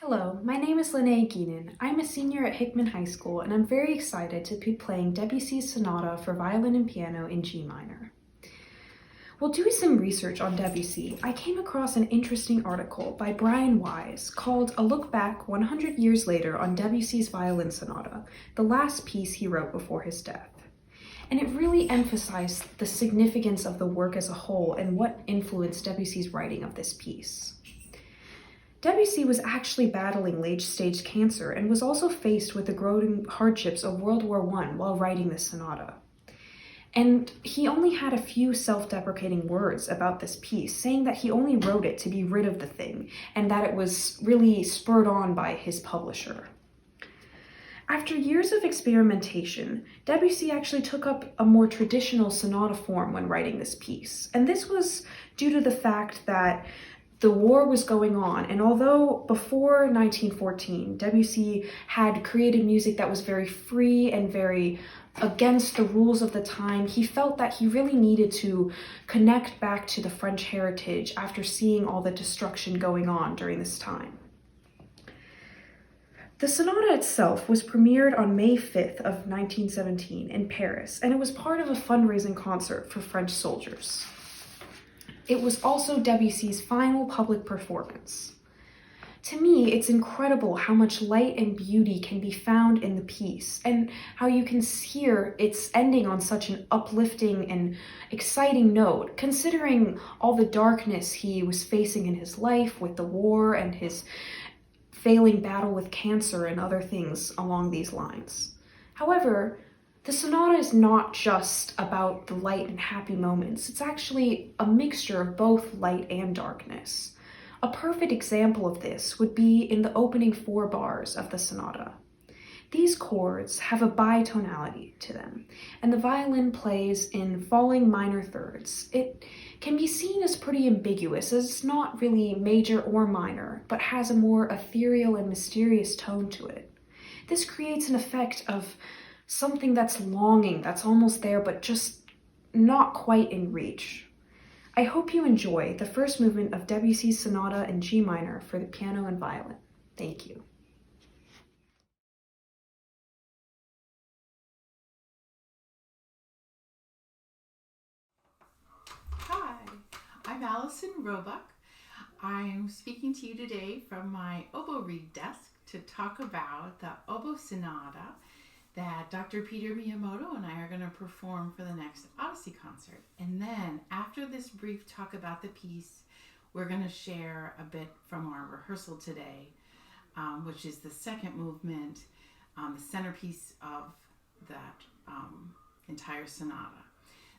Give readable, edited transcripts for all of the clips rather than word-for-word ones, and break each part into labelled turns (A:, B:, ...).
A: Hello, my name is Linnea Geenen. I'm a senior at Hickman High School, and I'm very excited to be playing Debussy's Sonata for violin and piano in G minor. While doing some research on Debussy, I came across an interesting article by Brian Wise called A Look Back 100 Years Later on Debussy's Violin Sonata, the last piece he wrote before his death. And it really emphasized the significance of the work as a whole and what influenced Debussy's writing of this piece. Debussy was actually battling late-stage cancer and was also faced with the growing hardships of World War I while writing this sonata. And he only had a few self-deprecating words about this piece, saying that he only wrote it to be rid of the thing, and that it was really spurred on by his publisher. After years of experimentation, Debussy actually took up a more traditional sonata form when writing this piece, and this was due to the fact that the war was going on, and although before 1914, Debussy had created music that was very free and very against the rules of the time, he felt that he really needed to connect back to the French heritage after seeing all the destruction going on during this time. The sonata itself was premiered on May 5th of 1917 in Paris, and it was part of a fundraising concert for French soldiers. It was also Debussy's final public performance. To me, it's incredible how much light and beauty can be found in the piece, and how you can hear its ending on such an uplifting and exciting note, considering all the darkness he was facing in his life with the war and his failing battle with cancer and other things along these lines. However, the sonata is not just about the light and happy moments. It's actually a mixture of both light and darkness. A perfect example of this would be in the opening 4 bars of the sonata. These chords have a bitonality to them, and the violin plays in falling minor thirds. It can be seen as pretty ambiguous, as it's not really major or minor, but has a more ethereal and mysterious tone to it. This creates an effect of something that's longing, that's almost there, but just not quite in reach. I hope you enjoy the first movement of Debussy's Sonata in G minor for the piano and violin. Thank you.
B: Hi, I'm Alison Robuck. I'm speaking to you today from my oboe reed desk to talk about the oboe sonata that Dr. Peter Miyamoto and I are going to perform for the next Odyssey concert. And then after this brief talk about the piece, we're going to share a bit from our rehearsal today, which is the second movement, the centerpiece of that entire sonata.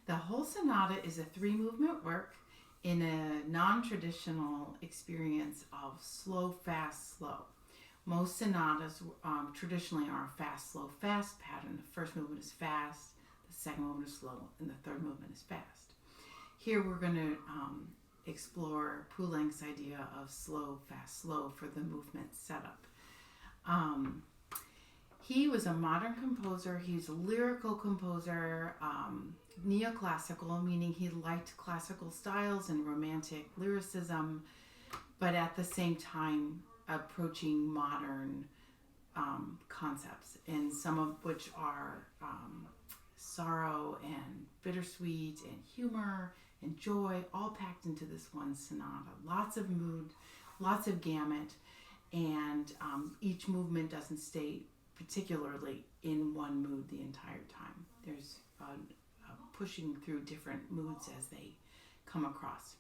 B: The whole sonata is a 3-movement work in a non-traditional experience of slow, fast, slow. Most sonatas traditionally are a fast, slow, fast pattern. The first movement is fast, the second movement is slow, and the third movement is fast. Here we're going to explore Poulenc's idea of slow, fast, slow for the movement setup. He was a modern composer. He's a lyrical composer, neoclassical, meaning he liked classical styles and romantic lyricism, but at the same time approaching modern concepts, and some of which are sorrow and bittersweet and humor and joy, all packed into this one sonata. Lots of mood, lots of gamut, and each movement doesn't stay particularly in one mood the entire time. There's pushing through different moods as they come across.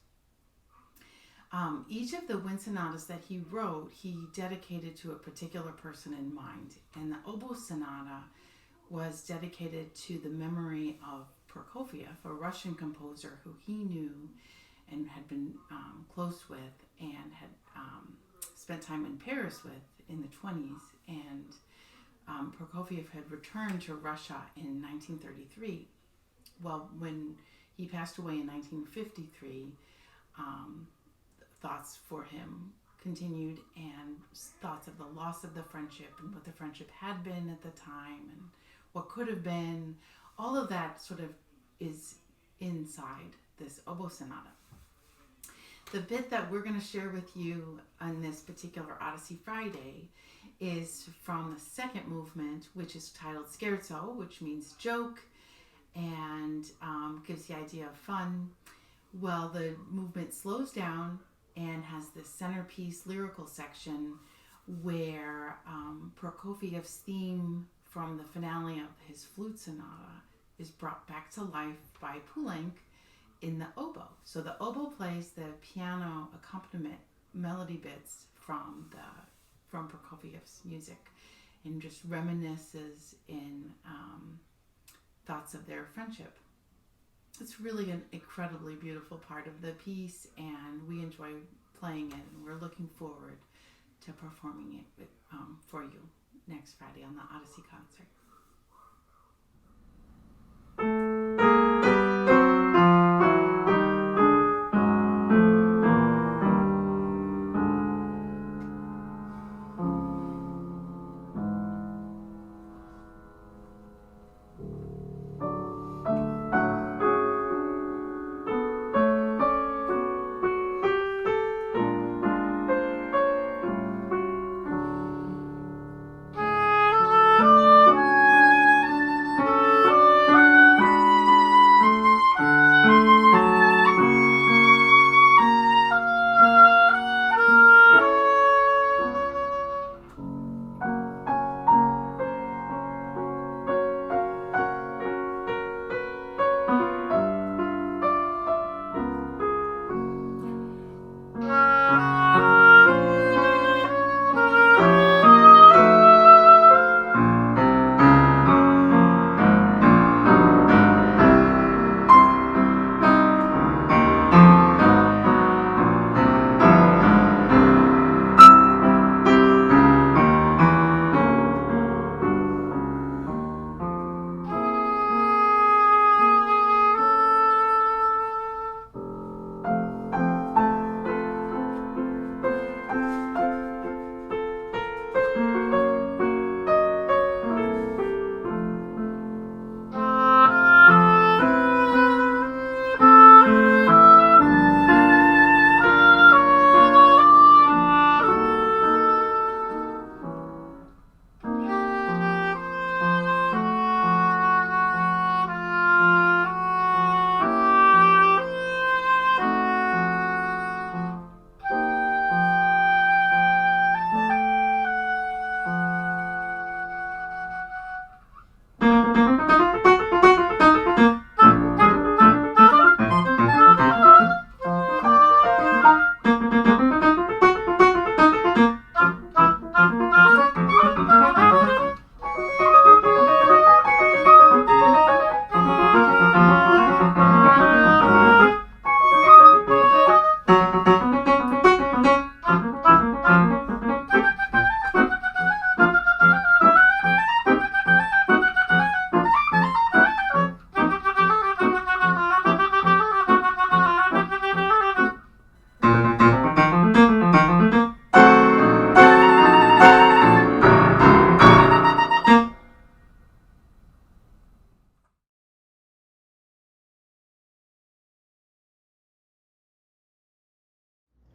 B: Each of the wind sonatas that he wrote, he dedicated to a particular person in mind. And the oboe sonata was dedicated to the memory of Prokofiev, a Russian composer who he knew and had been close with and had spent time in Paris with in the 20s. And Prokofiev had returned to Russia in 1933. Well, when he passed away in 1953, thoughts for him continued, and thoughts of the loss of the friendship and what the friendship had been at the time and what could have been. All of that sort of is inside this oboe sonata. The bit that we're going to share with you on this particular Odyssey Friday is from the second movement, which is titled Scherzo, which means joke, and gives the idea of fun. Well, the movement slows down and has this centerpiece lyrical section where Prokofiev's theme from the finale of his flute sonata is brought back to life by Poulenc in the oboe. So the oboe plays the piano accompaniment melody bits from Prokofiev's music and just reminisces in thoughts of their friendship. It's really an incredibly beautiful part of the piece, and we enjoy playing it, and we're looking forward to performing it for you next Friday on the Odyssey concert.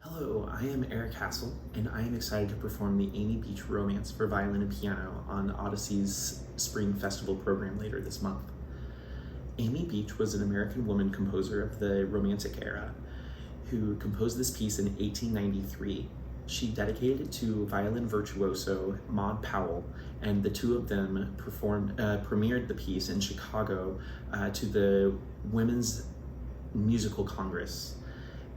C: Hello, I am Erik Hassell, and I am excited to perform the Amy Beach Romance for violin and piano on Odyssey's Spring Festival program later this month. Amy Beach was an American woman composer of the Romantic era who composed this piece in 1893. She dedicated it to violin virtuoso Maud Powell, and the two of them premiered the piece in Chicago to the Women's Musical Congress.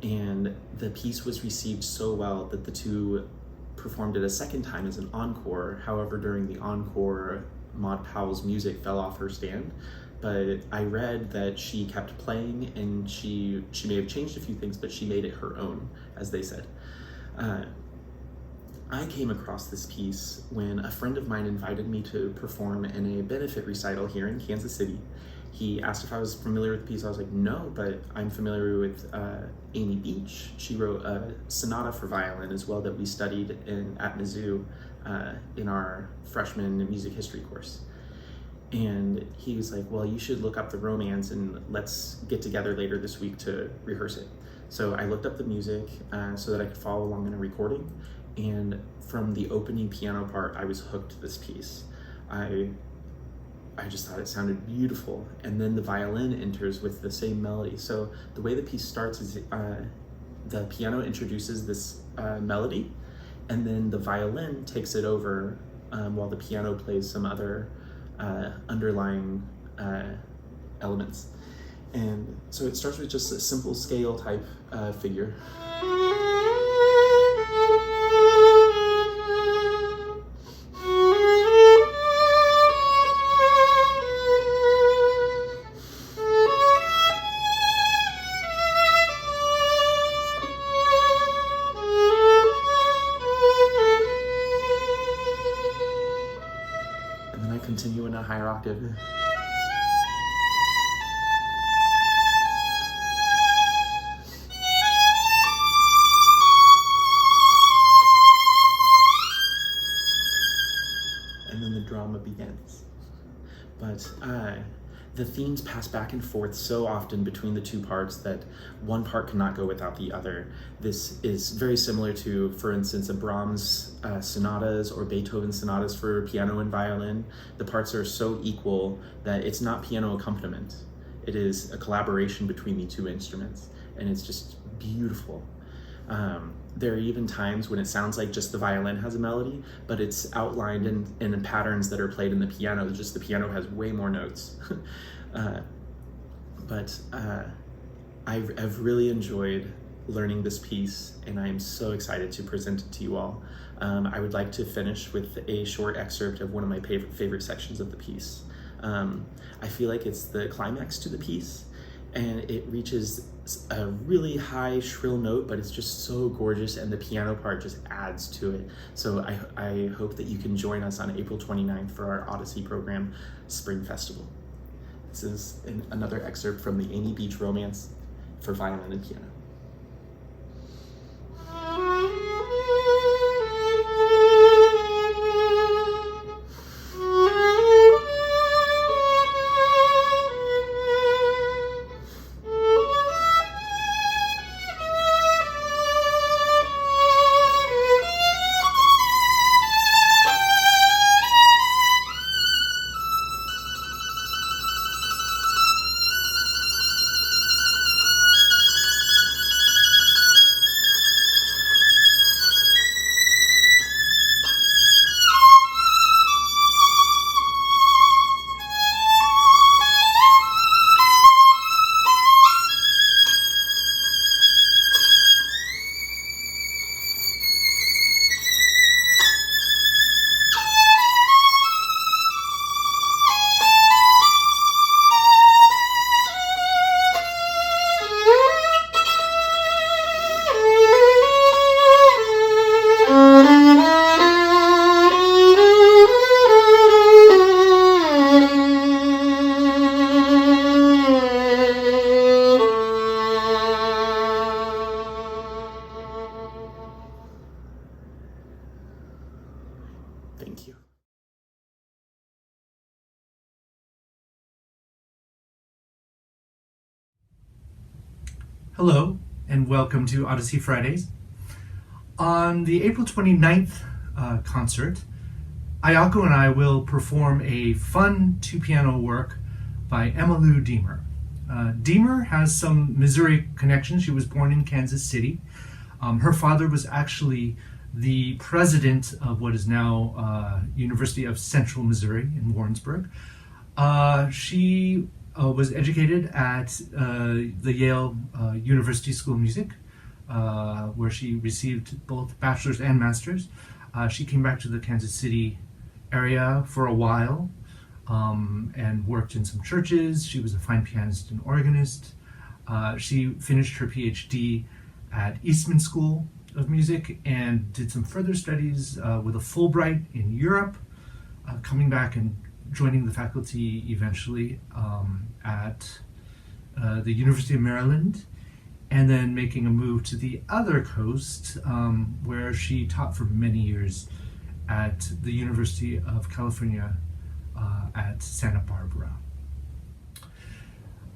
C: And the piece was received so well that the two performed it a second time as an encore. However, during the encore, Maud Powell's music fell off her stand, but I read that she kept playing, and she may have changed a few things, but she made it her own, as they said. I came across this piece when a friend of mine invited me to perform in a benefit recital here in Kansas City. He asked if I was familiar with the piece. I was like, no, but I'm familiar with Amy Beach. She wrote a sonata for violin as well that we studied at Mizzou in our freshman music history course. And he was like, well, you should look up the romance and let's get together later this week to rehearse it. So I looked up the music so that I could follow along in a recording. And from the opening piano part, I was hooked to this piece. I just thought it sounded beautiful. And then the violin enters with the same melody. So the way the piece starts is the piano introduces this melody, and then the violin takes it over while the piano plays some other underlying elements. And so it starts with just a simple scale type figure. Continue in a higher octave. And then the drama begins. But the themes pass back and forth so often between the two parts that one part cannot go without the other. This is very similar to, for instance, a Brahms sonatas or Beethoven sonatas for piano and violin. The parts are so equal that it's not piano accompaniment. It is a collaboration between the two instruments, and it's just beautiful. There are even times when it sounds like just the violin has a melody, but it's outlined in patterns that are played in the piano. Just the piano has way more notes. I've really enjoyed learning this piece, and I am so excited to present it to you all. I would like to finish with a short excerpt of one of my favorite sections of the piece. I feel like it's the climax to the piece, and it reaches a really high shrill note, but it's just so gorgeous, and the piano part just adds to it. So I hope that you can join us on April 29th for our Odyssey program Spring Festival. This is another excerpt from the Amy Beach Romance for violin and piano. Thank you.
D: Hello, and welcome to Odyssey Fridays. On the April 29th concert, Ayako and I will perform a fun two-piano work by Emmylou Diemer. Diemer has some Missouri connections. She was born in Kansas City. Her father was actually the president of what is now University of Central Missouri in Warrensburg. She was educated at the Yale University School of Music, where she received both bachelor's and master's. She came back to the Kansas City area for a while, and worked in some churches. She was a fine pianist and organist. She finished her PhD at Eastman School of Music and did some further studies with a Fulbright in Europe, coming back and joining the faculty eventually at the University of Maryland, and then making a move to the other coast, where she taught for many years at the University of California at Santa Barbara.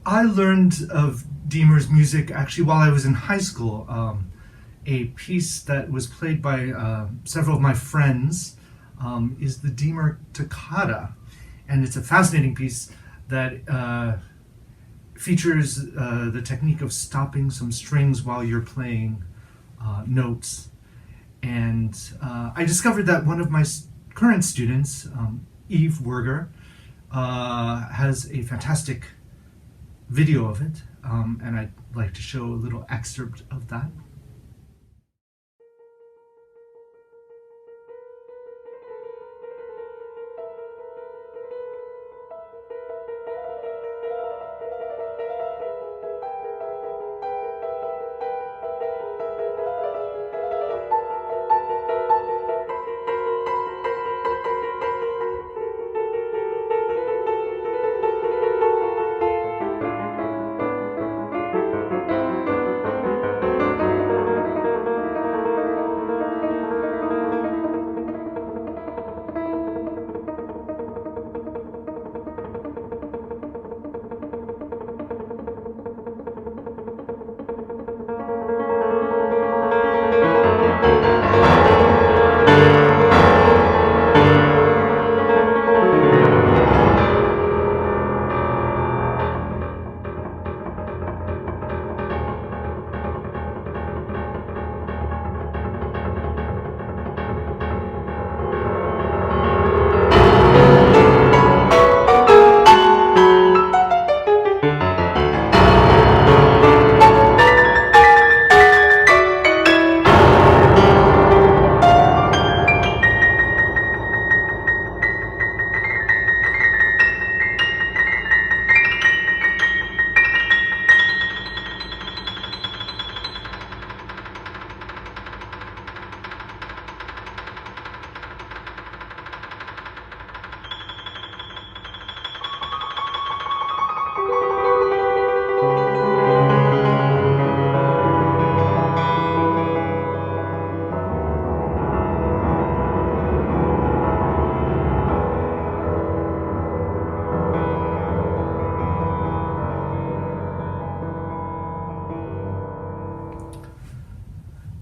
D: I learned of Diemer's music actually while I was in high school. A piece that was played by several of my friends is the Diemer Toccata, and it's a fascinating piece that features the technique of stopping some strings while you're playing notes. And I discovered that one of my current students, Eve Werger, has a fantastic video of it, and I'd like to show a little excerpt of that.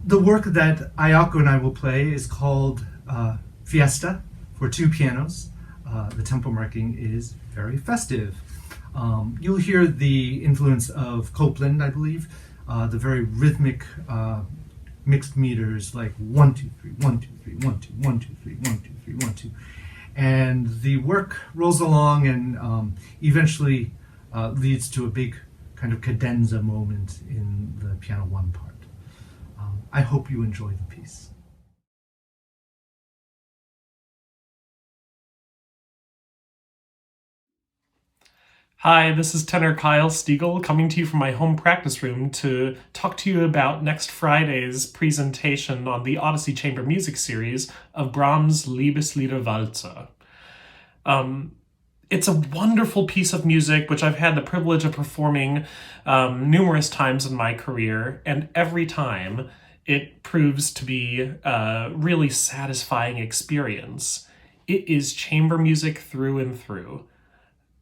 D: The work that Ayako and I will play is called Fiesta for two pianos. The tempo marking is very festive. You'll hear the influence of Copland, I believe, the very rhythmic mixed meters like 1, 2, 3, 1, 2, 3, 1, 2, 1, 2, 3, 1, 2, 3, 1, 2. And the work rolls along and eventually leads to a big kind of cadenza moment in the piano one part. I hope you enjoy the piece.
E: Hi, this is tenor Kyle Stegall coming to you from my home practice room to talk to you about next Friday's presentation on the Odyssey Chamber Music series of Brahms' Liebeslieder Walzer. It's a wonderful piece of music which I've had the privilege of performing numerous times in my career, and every time it proves to be a really satisfying experience. It is chamber music through and through.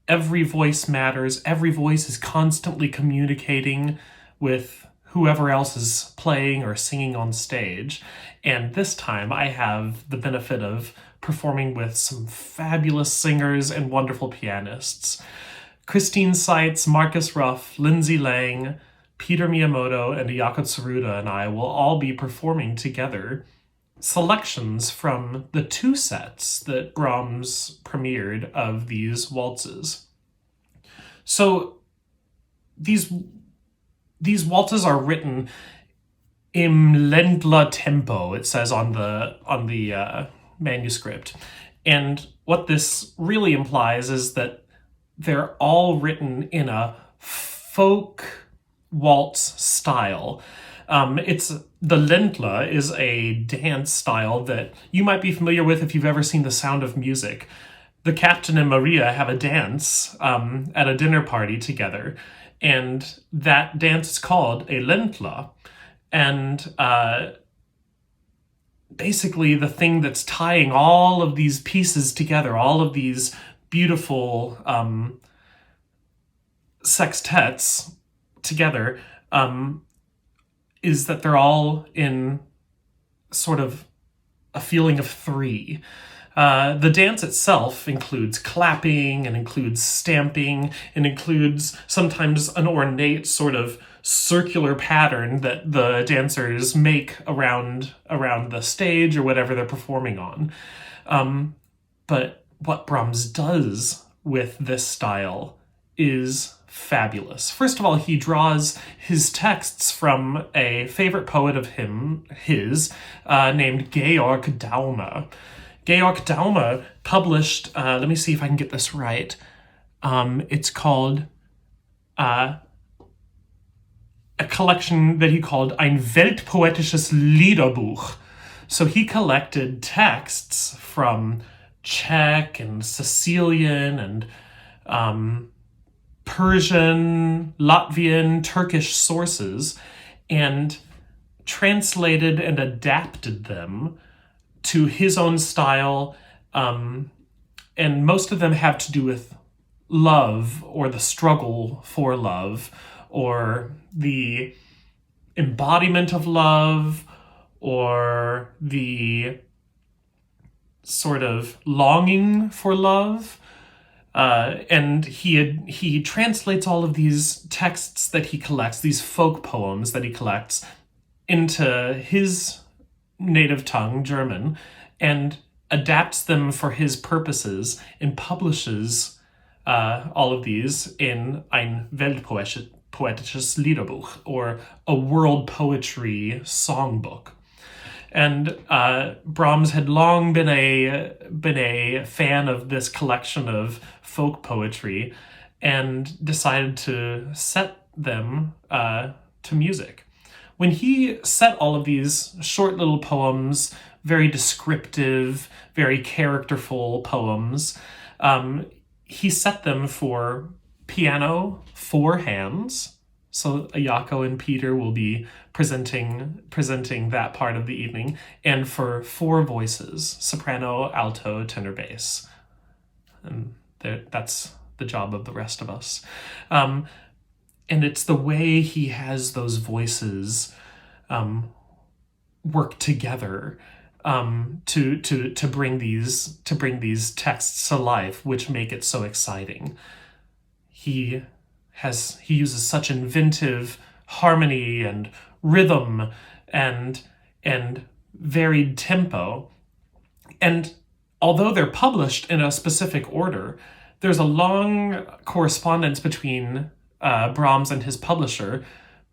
E: Every voice matters. Every voice is constantly communicating with whoever else is playing or singing on stage. And this time I have the benefit of performing with some fabulous singers and wonderful pianists. Christine Seitz, Marcus Ruff, Lindsay Lang, Peter Miyamoto, and Ayako Tsuruta and I will all be performing together selections from the two sets that Brahms premiered of these waltzes. So these waltzes are written im ländler tempo, it says on the manuscript, And what this really implies is that they're all written in a folk waltz style. The Ländler is a dance style that you might be familiar with if you've ever seen The Sound of Music. The Captain and Maria have a dance at a dinner party together, and that dance is called a Ländler. And basically the thing that's tying all of these pieces together, all of these beautiful sextets together, is that they're all in sort of a feeling of three. The dance itself includes clapping and includes stamping and includes sometimes an ornate sort of circular pattern that the dancers make around the stage or whatever they're performing on. But what Brahms does with this style is fabulous. First of all, he draws his texts from a favorite poet of his named Georg Daumer. Georg Daumer published, let me see if I can get this right. It's called a collection that he called Ein Weltpoetisches Liederbuch. So he collected texts from Czech and Sicilian and Persian, Latvian, Turkish sources and translated and adapted them to his own style, and most of them have to do with love or the struggle for love or the embodiment of love or the sort of longing for love. And he translates all of these texts that he collects, these folk poems that he collects, into his native tongue, German, and adapts them for his purposes and publishes all of these in Ein Weltpoetisches Liederbuch, or a world poetry songbook. And Brahms had long been a fan of this collection of folk poetry and decided to set them to music. When he set all of these short little poems, very descriptive, very characterful poems, he set them for piano, 4 hands. So Ayako and Peter will be presenting that part of the evening, and for 4 voices: soprano, alto, tenor, bass. And that's the job of the rest of us. And it's the way he has those voices work together to bring these texts to life, which make it so exciting. He uses such inventive harmony and rhythm and varied tempo. And although they're published in a specific order, there's a long correspondence between Brahms and his publisher,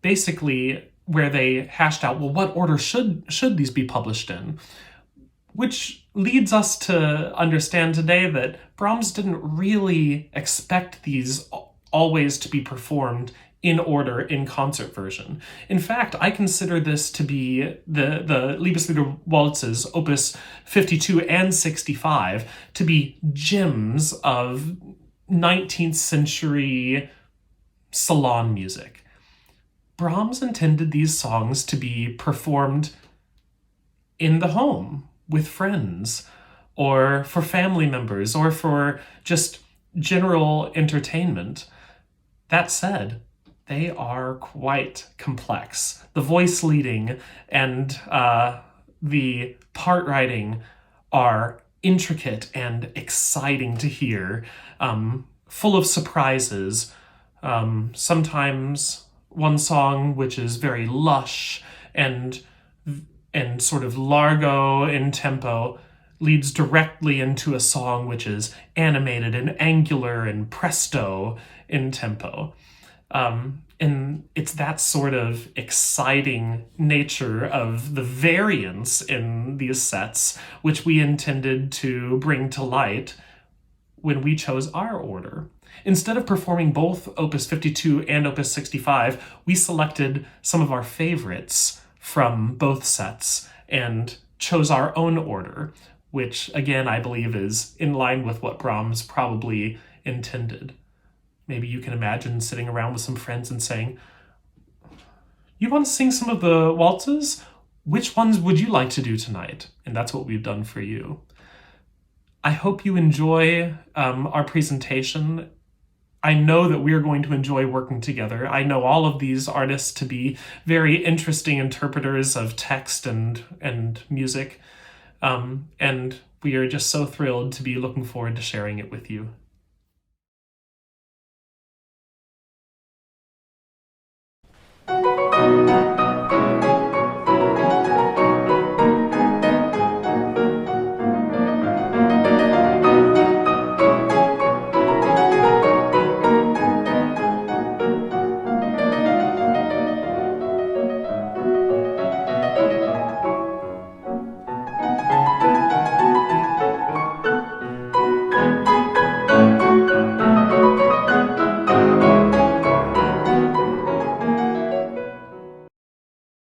E: basically where they hashed out, well, what order should these be published in? Which leads us to understand today that Brahms didn't really expect these always to be performed in order in concert version. In fact, I consider this to be the Liebeslieder Waltzes, opus 52 and 65, to be gems of 19th century salon music. Brahms intended these songs to be performed in the home with friends, or for family members, or for just general entertainment. That said, they are quite complex. The voice leading and the part writing are intricate and exciting to hear, full of surprises. Sometimes one song which is very lush and sort of largo in tempo leads directly into a song which is animated and angular and presto in tempo. And it's that sort of exciting nature of the variance in these sets which we intended to bring to light when we chose our order. Instead of performing both Opus 52 and Opus 65, we selected some of our favorites from both sets and chose our own order, which again I believe is in line with what Brahms probably intended. Maybe you can imagine sitting around with some friends and saying, "You want to sing some of the waltzes? Which ones would you like to do tonight?" And that's what we've done for you. I hope you enjoy our presentation. I know that we're going to enjoy working together. I know all of these artists to be very interesting interpreters of text and music. And we are just so thrilled to be looking forward to sharing it with you.